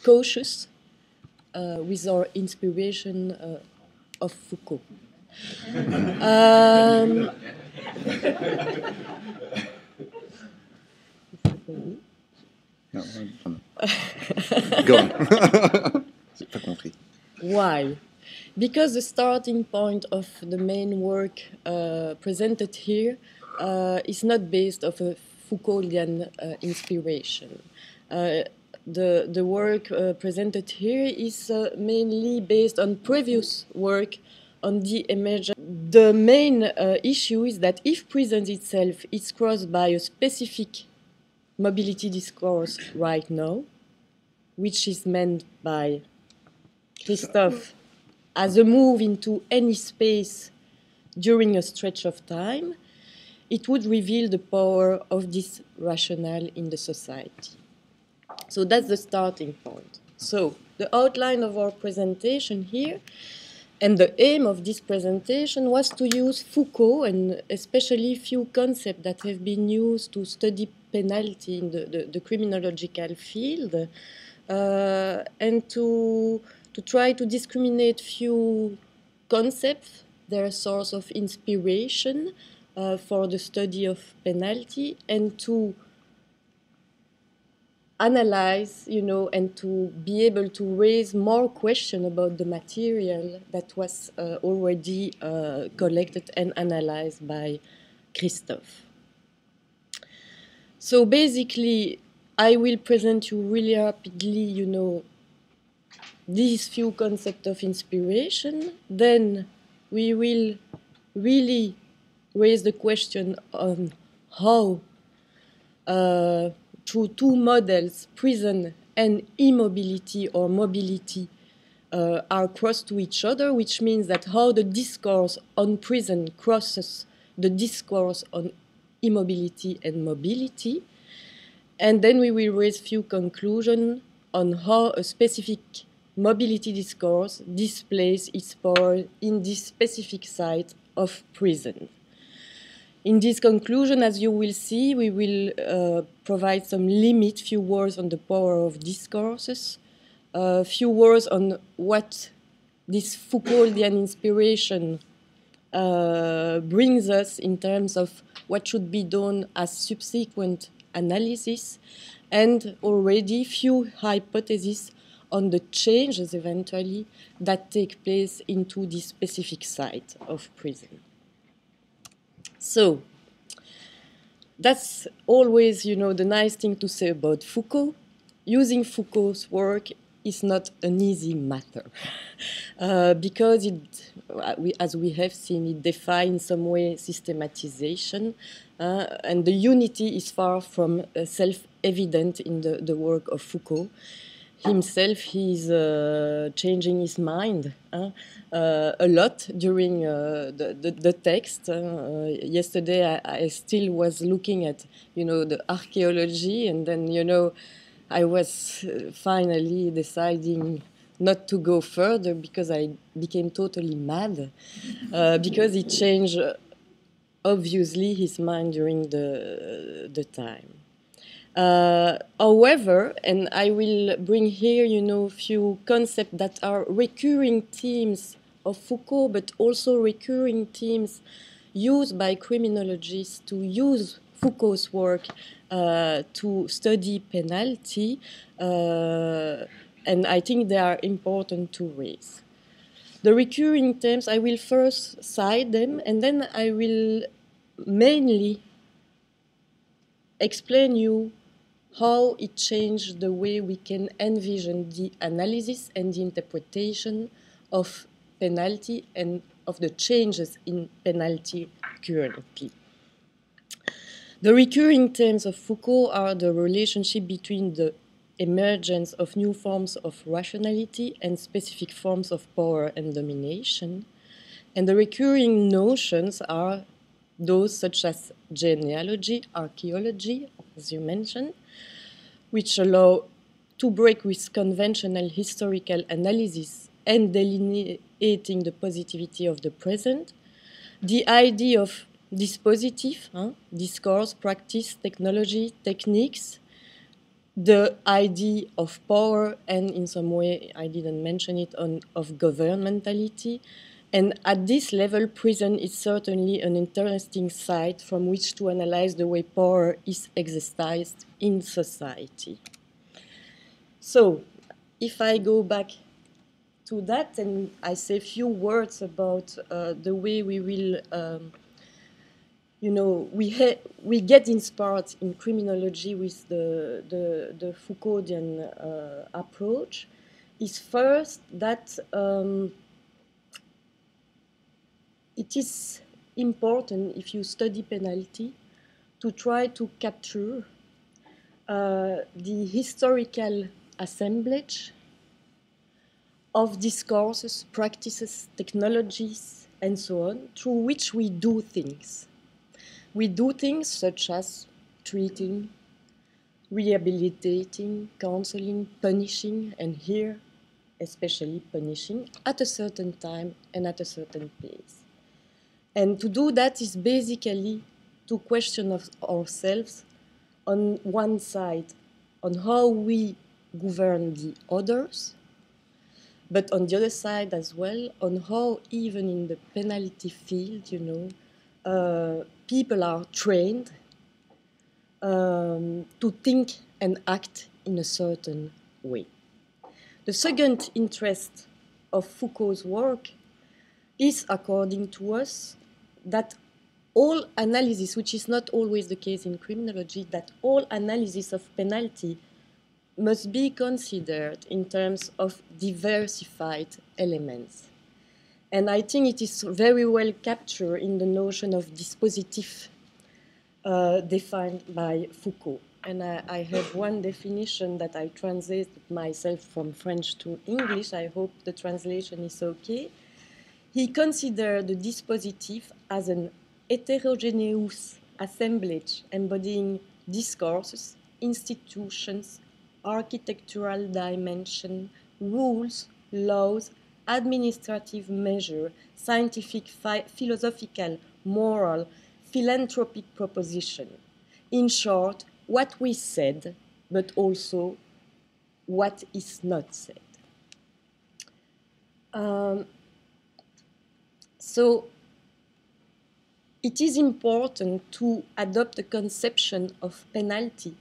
cautious with our inspiration of Foucault. Go on. J'ai pas compris. Why? Because the starting point of the main work presented here is not based on a Foucauldian inspiration. The work presented here is mainly based on previous work on the emergence. The main issue is that if presence itself is crossed by a specific mobility discourse right now, which is meant by Christophe as a move into any space during a stretch of time, it would reveal the power of this rationale in the society. So that's the starting point. So the outline of our presentation here, and the aim of this presentation was to use Foucault, and especially few concepts that have been used to study penalty in the criminological field, and to try to discriminate few concepts, their source of inspiration for the study of penalty, and to analyze, and to be able to raise more questions about the material that was already collected and analyzed by Christophe. So basically, I will present you really rapidly, these few concepts of inspiration. Then we will really raise the question on how through two models, prison and immobility or mobility, are crossed to each other, which means that how the discourse on prison crosses the discourse on immobility and mobility. And then we will raise few conclusions on how a specific mobility discourse displays its power in this specific site of prison. In this conclusion, as you will see, we will provide some limit, few words on the power of discourses, few words on what this Foucauldian inspiration brings us in terms of what should be done as subsequent analysis, and already few hypotheses on the changes eventually that take place into this specific site of prison. So that's always, the nice thing to say about Foucault. Using Foucault's work is not an easy matter because as we have seen, it defines in some way systematization, and the unity is far from self-evident in the work of Foucault. Himself, he's changing his mind a lot during the text. Yesterday, I still was looking at, the archaeology, and then, I was finally deciding not to go further because I became totally mad because he changed, obviously, his mind during the time. However, and I will bring here, few concepts that are recurring themes of Foucault, but also recurring themes used by criminologists to use Foucault's work to study penalty, and I think they are important to raise. The recurring themes, I will first cite them, and then I will mainly explain you how it changed the way we can envision the analysis and the interpretation of penalty and of the changes in penalty currently. The recurring themes of Foucault are the relationship between the emergence of new forms of rationality and specific forms of power and domination. And the recurring notions are those such as genealogy, archaeology, as you mentioned, which allow to break with conventional historical analysis and delineating the positivity of the present, the idea of dispositive, discourse, practice, technology, techniques, the idea of power, and in some way, I didn't mention it, of governmentality. And at this level, prison is certainly an interesting site from which to analyze the way power is exercised in society. So, if I go back to that and I say a few words about the way we will we get inspired in criminology with the Foucauldian approach, is first that it is important, if you study penalty, to try to capture the historical assemblage of discourses, practices, technologies, and so on, through which we do things. We do things such as treating, rehabilitating, counseling, punishing, and here especially punishing, at a certain time and at a certain pace. And to do that is basically to question ourselves on one side, on how we govern the others, but on the other side as well, on how even in the penalty field, people are trained to think and act in a certain way. The second interest of Foucault's work is, according to us, that all analysis, which is not always the case in criminology, that all analysis of penalty must be considered in terms of diversified elements. And I think it is very well captured in the notion of dispositif defined by Foucault. And I have one definition that I translated myself from French to English. I hope the translation is okay. He considered the dispositif as an heterogeneous assemblage embodying discourses, institutions, architectural dimension, rules, laws, administrative measure, scientific, philosophical, moral, philanthropic proposition. In short, what we said, but also what is not said. So it is important to adopt a conception of penalty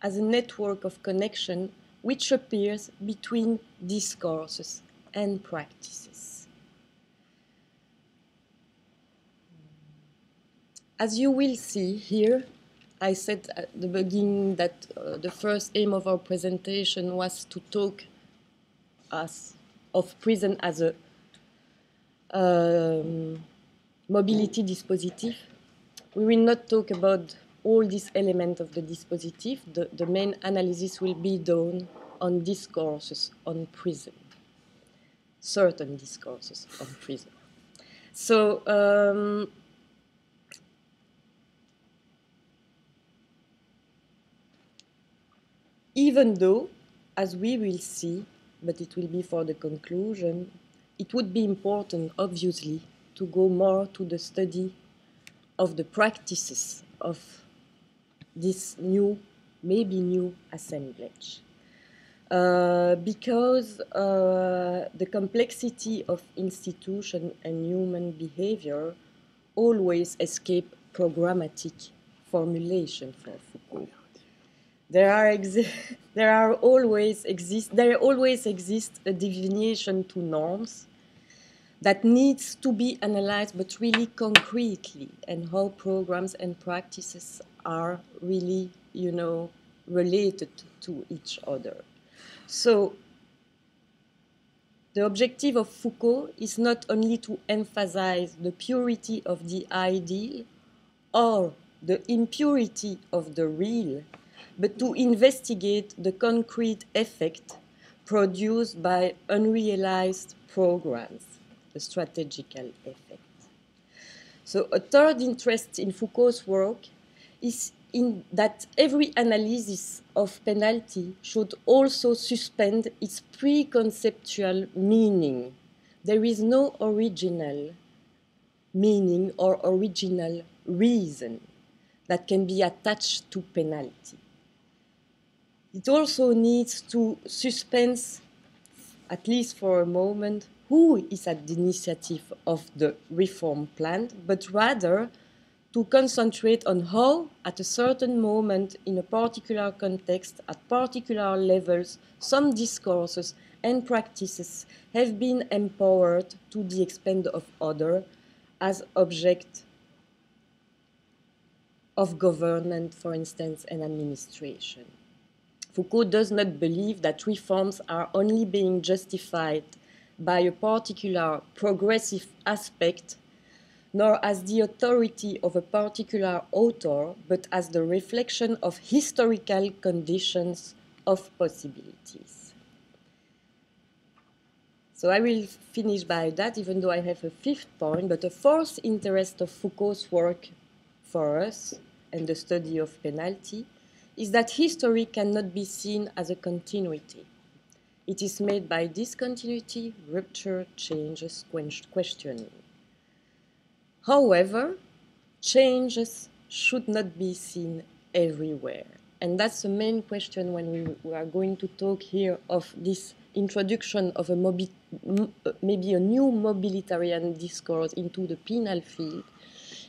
as a network of connection which appears between discourses and practices. As you will see here, I said at the beginning that the first aim of our presentation was to talk of prison as a mobility dispositif. We will not talk about all these elements of the dispositif. The main analysis will be done on discourses on prison, certain discourses on prison. So even though, as we will see, but it will be for the conclusion, it would be important, obviously, to go more to the study of the practices of this new, maybe new assemblage. Because the complexity of institution and human behavior always escape programmatic formulation for Foucault. There always exists a deviation to norms that needs to be analyzed, but really concretely, and how programs and practices are really, related to each other. So the objective of Foucault is not only to emphasize the purity of the ideal or the impurity of the real, but to investigate the concrete effect produced by unrealized programs, the strategical effect. So a third interest in Foucault's work is in that every analysis of penalty should also suspend its preconceptual meaning. There is no original meaning or original reason that can be attached to penalty. It also needs to suspense, at least for a moment, who is at the initiative of the reform plan, but rather to concentrate on how, at a certain moment, in a particular context, at particular levels, some discourses and practices have been empowered to the expense of others as object of government, for instance, and administration. Foucault does not believe that reforms are only being justified by a particular progressive aspect, nor as the authority of a particular author, but as the reflection of historical conditions of possibilities. So I will finish by that, even though I have a fifth point, but a fourth interest of Foucault's work for us and the study of penalty is that history cannot be seen as a continuity. It is made by discontinuity, rupture, changes, questioning. However, changes should not be seen everywhere. And that's the main question when we are going to talk here of this introduction of maybe a new mobilitarian discourse into the penal field,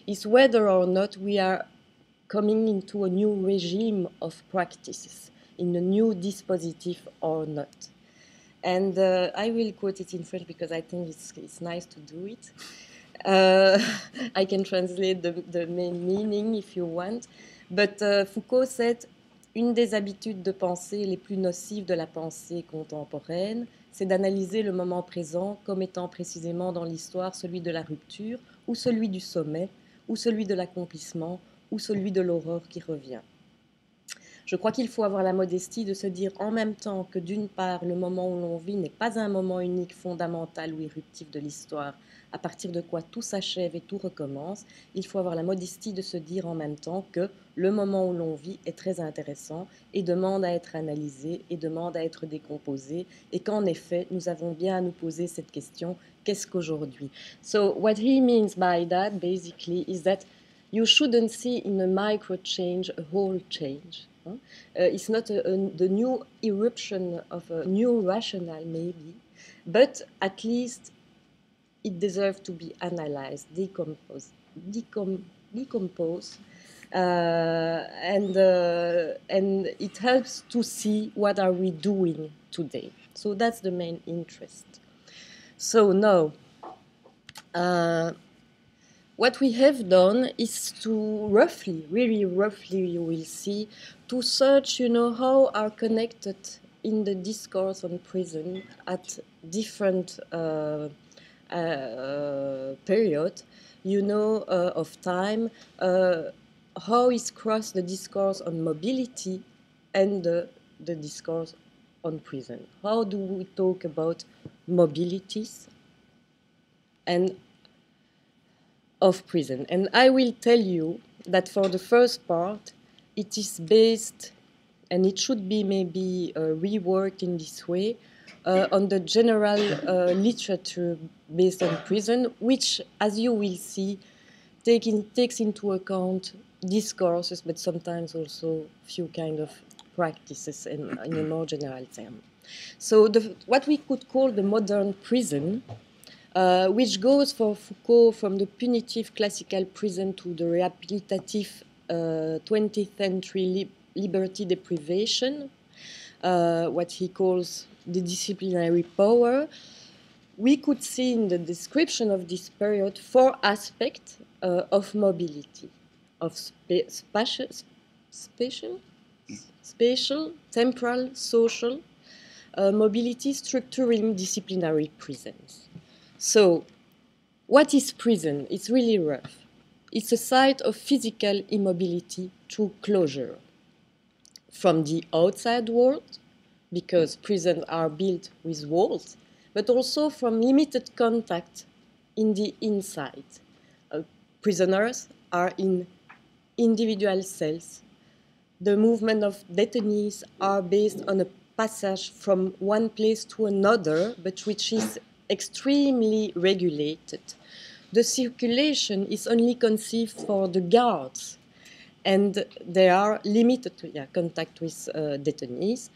is whether or not we are coming into a new regime of practices, in a new dispositif or not. And I will quote it in French because I think it's nice to do it. I can translate the main meaning if you want. But Foucault said, une des habitudes de pensée les plus nocives de la pensée contemporaine, c'est d'analyser le moment présent comme étant précisément dans l'histoire celui de la rupture, ou celui du sommet, ou celui de l'accomplissement, ou celui de l'aurore qui revient. Je crois qu'il faut avoir la modestie de se dire en même temps que d'une part, le moment où l'on vit n'est pas un moment unique, fondamental ou éruptif de l'histoire, à partir de quoi tout s'achève et tout recommence. Il faut avoir la modestie de se dire en même temps que le moment où l'on vit est très intéressant et demande à être analysé et demande à être décomposé, et qu'en effet, nous avons bien à nous poser cette question, qu'est-ce qu'aujourd'hui? So what he means by that, basically, is that you shouldn't see in a micro change a whole change. It's not the new eruption of a new rationale, maybe, but at least it deserves to be analyzed, decomposed, and it helps to see what are we doing today. So that's the main interest. So now, what we have done is to roughly, really roughly, you will see, to search, how are connected in the discourse on prison at different period, of time, how is crossed the discourse on mobility and the discourse on prison. How do we talk about mobilities and of prison? And I will tell you that for the first part, it is based, and it should be maybe reworked in this way, on the general literature based on prison, which, as you will see, takes into account discourses, but sometimes also few kind of practices in a more general term. So what we could call the modern prison, which goes for Foucault from the punitive classical prison to the rehabilitative 20th century liberty deprivation, what he calls the disciplinary power. We could see in the description of this period 4 aspects of mobility, of spatial, temporal, social, mobility structuring disciplinary prisons. So, what is prison? It's really rough. It's a site of physical immobility through closure. From the outside world, because prisons are built with walls, but also from limited contact in the inside. Prisoners are in individual cells. The movement of detainees are based on a passage from one place to another, but which is extremely regulated. The circulation is only conceived for the guards, and they are limited to contact with detainees,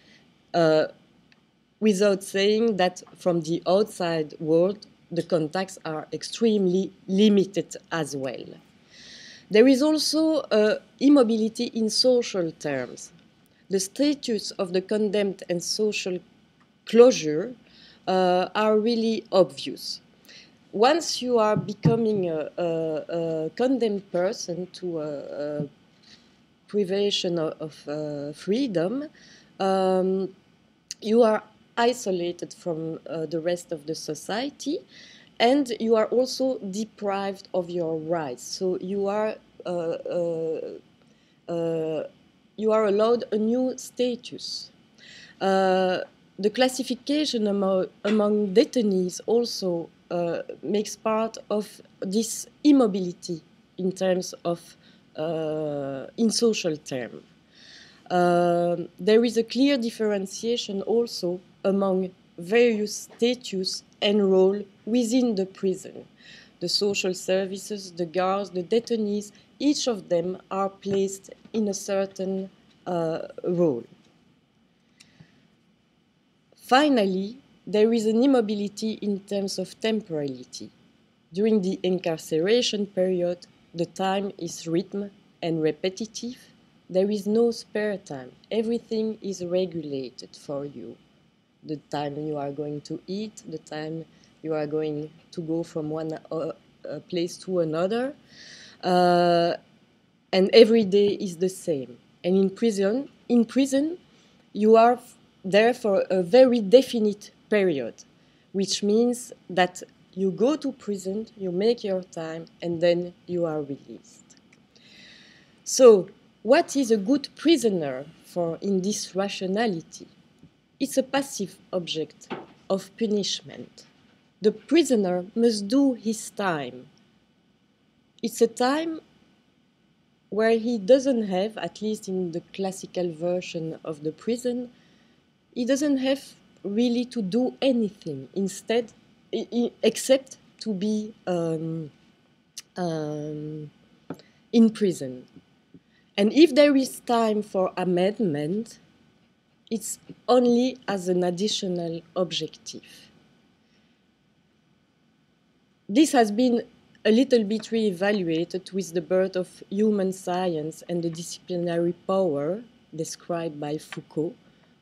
without saying that from the outside world, the contacts are extremely limited as well. There is also immobility in social terms. The status of the condemned and social closure are really obvious. Once you are becoming a condemned person to a privation of freedom, you are isolated from the rest of the society, and you are also deprived of your rights. So you are allowed a new status. The classification among detainees also makes part of this immobility in terms of in social terms. There is a clear differentiation also among various status and role within the prison. The social services, the guards, the detainees, each of them are placed in a certain role. Finally, there is an immobility in terms of temporality. During the incarceration period, the time is rhythm and repetitive. There is no spare time. Everything is regulated for you. The time you are going to eat, the time you are going to go from one place to another. And every day is the same. And in prison, you are there for a very definite period, which means that you go to prison, you make your time, and then you are released. So, what is a good prisoner in this rationality? It's a passive object of punishment. The prisoner must do his time. It's a time where he doesn't have, at least in the classical version of the prison, he doesn't have really to do anything instead, except to be in prison. And if there is time for amendment, it's only as an additional objective. This has been a little bit re-evaluated with the birth of human science and the disciplinary power described by Foucault,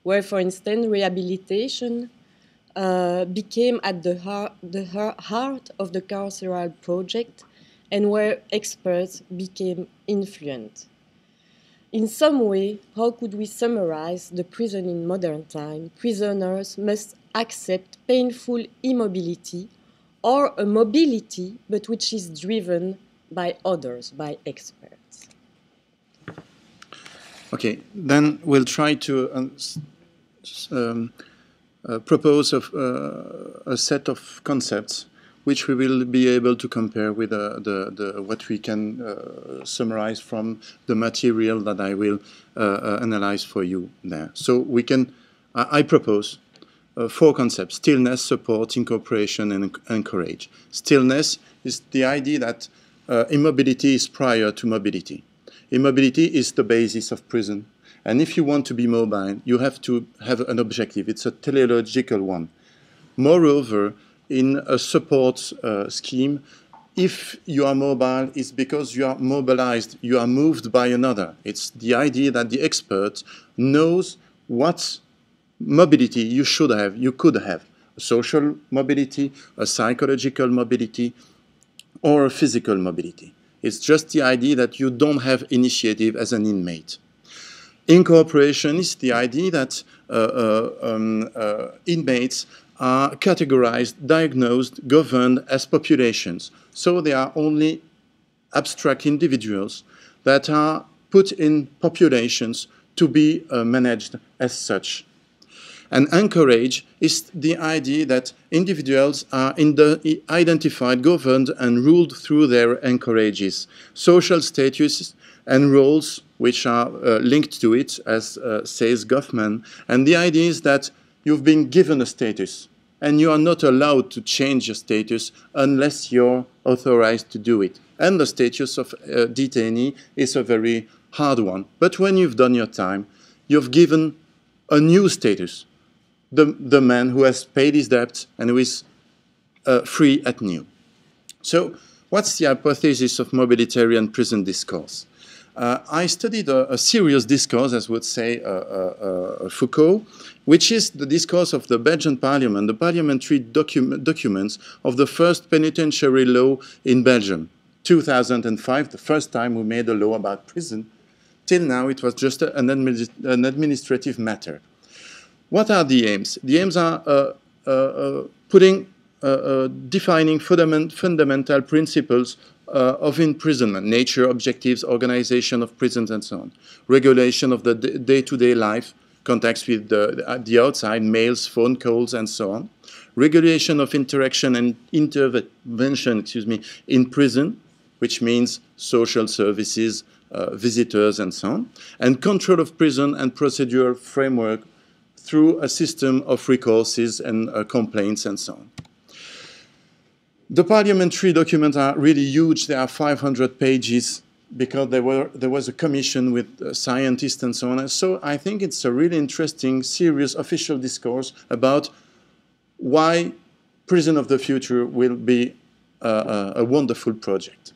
where, for instance, rehabilitation became at the heart of the carceral project, and where experts became influent. In some way, how could we summarize the prison in modern time? Prisoners must accept painful immobility, or a mobility, but which is driven by others, by experts. Okay, then we'll try to propose a set of concepts which we will be able to compare with what we can summarize from the material that I will analyze for you there. So we can, I propose 4 concepts: stillness, support, incorporation, and encourage. Stillness is the idea that immobility is prior to mobility. Immobility is the basis of prison. And if you want to be mobile, you have to have an objective. It's a teleological one. Moreover, in a support scheme, if you are mobile, it's because you are mobilized, you are moved by another. It's the idea that the expert knows what mobility you should have, you could have. A social mobility, a psychological mobility, or a physical mobility. It's just the idea that you don't have initiative as an inmate. Incorporation is the idea that inmates are categorized, diagnosed, governed as populations. So they are only abstract individuals that are put in populations to be managed as such. And encourage is the idea that individuals are identified, governed, and ruled through their encourages, social status and roles which are linked to it, as says Goffman. And the idea is that you've been given a status, and you are not allowed to change your status unless you're authorized to do it. And the status of detainee is a very hard one. But when you've done your time, you've given a new status. The man who has paid his debt and who is free at new. So what's the hypothesis of mobilitarian prison discourse? I studied a serious discourse, as would say Foucault, which is the discourse of the Belgian Parliament, the parliamentary documents of the first penitentiary law in Belgium. 2005, the first time we made a law about prison. Till now, it was just an administrative matter. What are the aims? The aims are defining fundamental principles of imprisonment, nature, objectives, organization of prisons, and so on. Regulation of the day-to-day life, contacts with the outside, mails, phone calls, and so on. Regulation of interaction and intervention, in prison, which means social services, visitors, and so on. And control of prison and procedural framework through a system of recourses and complaints, and so on. The parliamentary documents are really huge. They are 500 pages because there was a commission with scientists and so on. So I think it's a really interesting, serious official discourse about why Prison of the Future will be a wonderful project.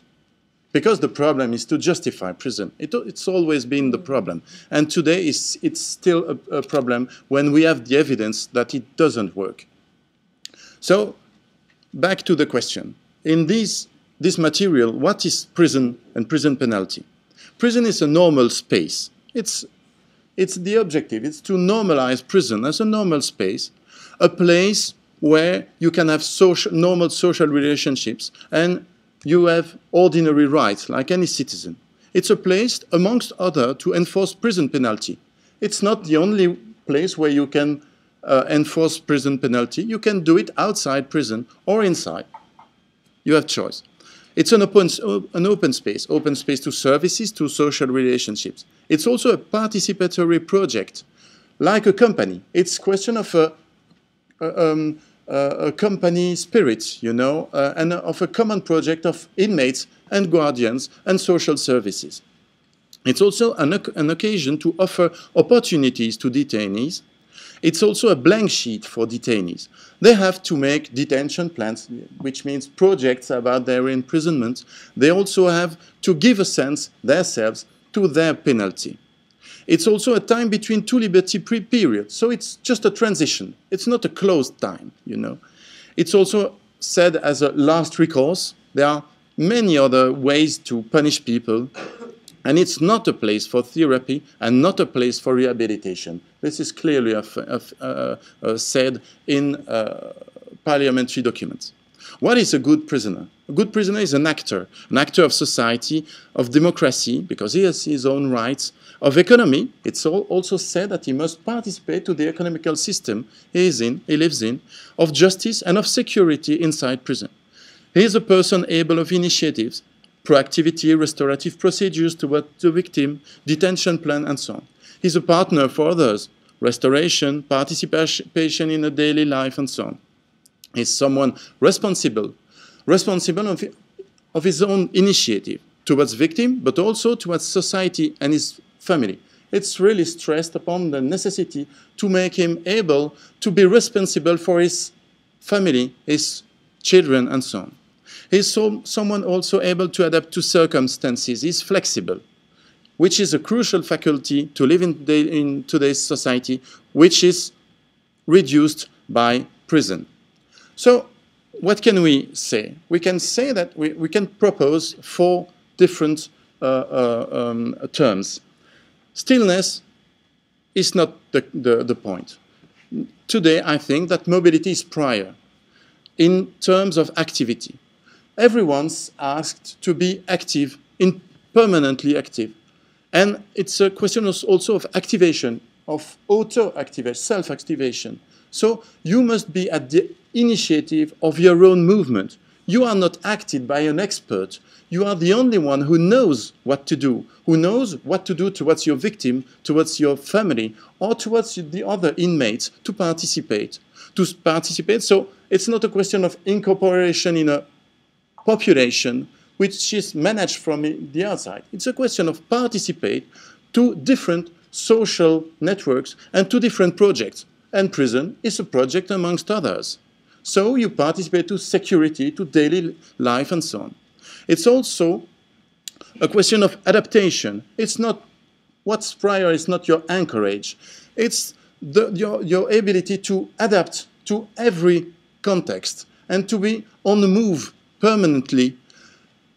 Because the problem is to justify prison. It's always been the problem. And today it's still a problem when we have the evidence that it doesn't work. So, back to the question. In this material, what is prison and prison penalty? Prison is a normal space. It's the objective. It's to normalize prison as a normal space, a place where you can have normal social relationships and you have ordinary rights like any citizen. It's a place, amongst others, to enforce prison penalty. It's not the only place where you can enforce prison penalty. You can do it outside prison or inside. You have choice. It's an open space to services, to social relationships. It's also a participatory project, like a company. It's a question of a company spirit, and of a common project of inmates and guardians and social services. It's also an occasion to offer opportunities to detainees. It's also a blank sheet for detainees. They have to make detention plans, which means projects about their imprisonment. They also have to give a sense, themselves, to their penalty. It's also a time between two liberty periods, so it's just a transition. It's not a closed time, It's also said as a last recourse. There are many other ways to punish people, and it's not a place for therapy and not a place for rehabilitation. This is clearly said in parliamentary documents. What is a good prisoner? A good prisoner is an actor of society, of democracy, because he has his own rights, of economy. It's also said that he must participate to the economical system he lives in, of justice and of security inside prison. He is a person able of initiatives, proactivity, restorative procedures toward the victim, detention plan, and so on. He's a partner for others, restoration, participation in a daily life, and so on. He's someone responsible of his own initiative towards victim, but also towards society and his family. It's really stressed upon the necessity to make him able to be responsible for his family, his children, and so on. He's someone also able to adapt to circumstances. He's flexible, which is a crucial faculty to live in today's society, which is reduced by prison. So what can we say? We can say that we can propose 4 different terms. Stillness is not the point. Today, I think that mobility is prior in terms of activity. Everyone's asked to be active, permanently active. And it's a question also of activation, of auto-activation, self-activation. So you must be at the initiative of your own movement. You are not acted by an expert. You are the only one who knows what to do, who knows what to do towards your victim, towards your family, or towards the other inmates to participate. So it's not a question of incorporation in a population which is managed from the outside. It's a question of participate to different social networks and to different projects. And prison is a project amongst others. So you participate to security, to daily life and so on. It's also a question of adaptation. It's not what's prior, it's not your anchorage. It's your ability to adapt to every context and to be on the move permanently.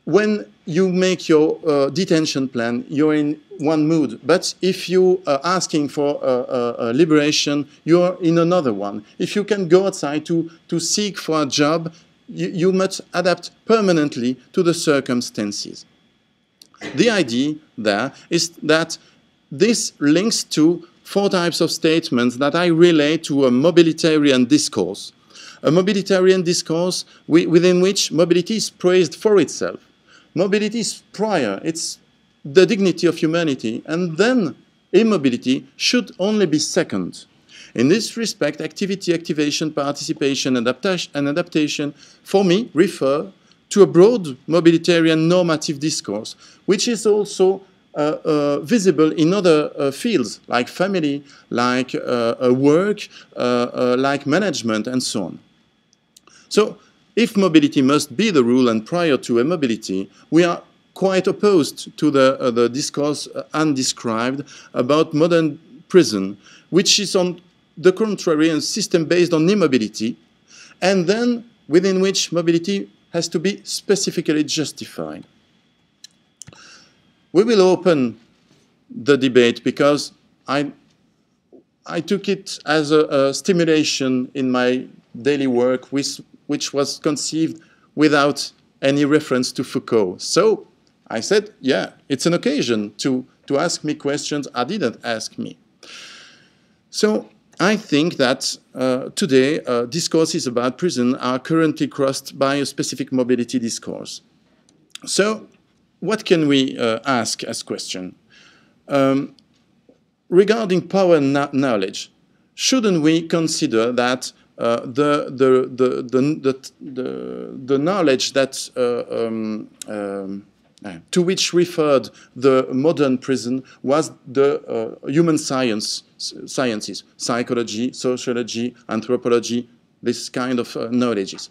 When you make your detention plan, you're in one mood. But if you are asking for liberation, you're in another one. If you can go outside to seek for a job, you must adapt permanently to the circumstances. The idea there is that this links to 4 types of statements that I relate to a mobilitarian discourse. A mobilitarian discourse within which mobility is praised for itself. Mobility is prior, it's the dignity of humanity, and then immobility should only be second. In this respect, activity, activation, participation, and adaptation, for me, refer to a broad mobilitarian normative discourse, which is also visible in other fields, like family, like work, like management, and so on. So, if mobility must be the rule and prior to immobility, we are quite opposed to the discourse undescribed about modern prison, which is on the contrary a system based on immobility, and then within which mobility has to be specifically justified. We will open the debate because I took it as a stimulation in my daily work, which was conceived without any reference to Foucault. So I said, yeah, it's an occasion to ask me questions I didn't ask me. So I think that today discourses about prison are currently crossed by a specific mobility discourse. So what can we ask as question? Regarding power and knowledge, shouldn't we consider that the knowledge that to which referred the modern prison was the human sciences, psychology, sociology, anthropology, this kind of knowledges.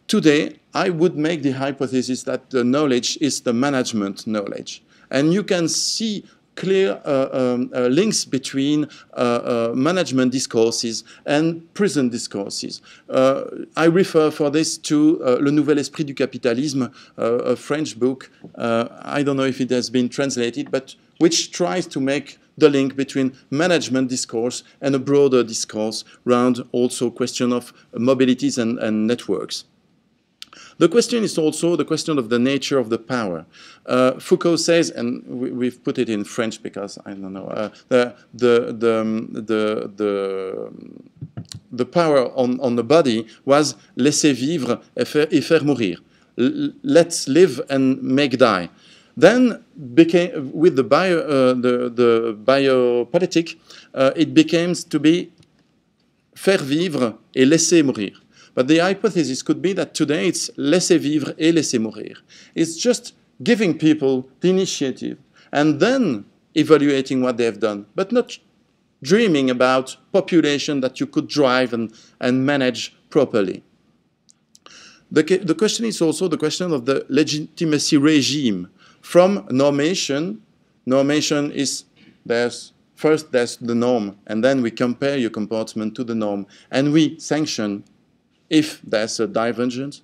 Today, I would make the hypothesis that the knowledge is the management knowledge. And you can see clear links between management discourses and prison discourses. I refer for this to Le Nouvel Esprit du Capitalisme, a French book. I don't know if it has been translated, but which tries to make the link between management discourse and a broader discourse around also question of mobilities and networks. The question is also the question of the nature of the power. Foucault says, and we've put it in French because I don't know, the power on the body was laisser vivre et faire mourir. Let's live and make die. Then with the biopolitic, it became to be faire vivre et laisser mourir. But the hypothesis could be that today it's laisser vivre et laisser mourir. It's just giving people the initiative and then evaluating what they have done, but not dreaming about population that you could drive and manage properly. The question is also the question of the legitimacy regime. From normation, normation is first there's the norm, and then we compare your comportment to the norm, and we sanction if there's a divergence,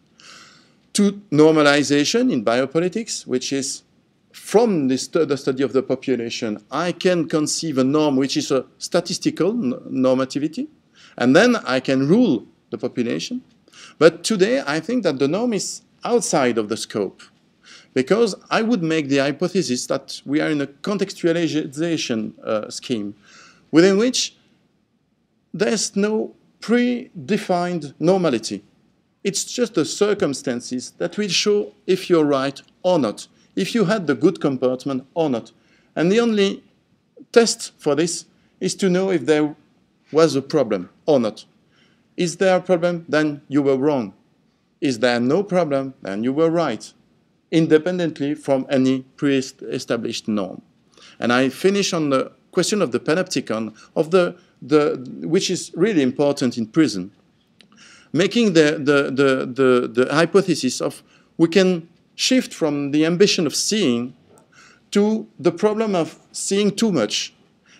to normalization in biopolitics, which is from the study of the population, I can conceive a norm which is a statistical normativity, and then I can rule the population. But today, I think that the norm is outside of the scope, because I would make the hypothesis that we are in a contextualization scheme, within which there's no predefined normality. It's just the circumstances that will show if you're right or not, if you had the good comportment or not. And the only test for this is to know if there was a problem or not. Is there a problem? Then you were wrong. Is there no problem? Then you were right. independently from any pre-established norm. And I finish on the question of the panopticon, of which is really important in prison, making the hypothesis of we can shift from the ambition of seeing to the problem of seeing too much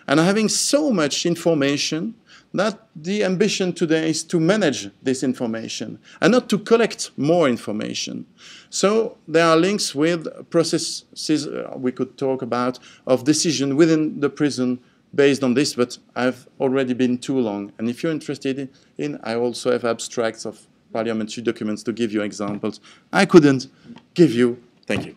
and having so much information that the ambition today is to manage this information and not to collect more information. So there are links with processes we could talk about of decision within the prison based on this, but I've already been too long. And if you're interested in, I also have abstracts of parliamentary documents to give you examples. I couldn't give you. Thank you.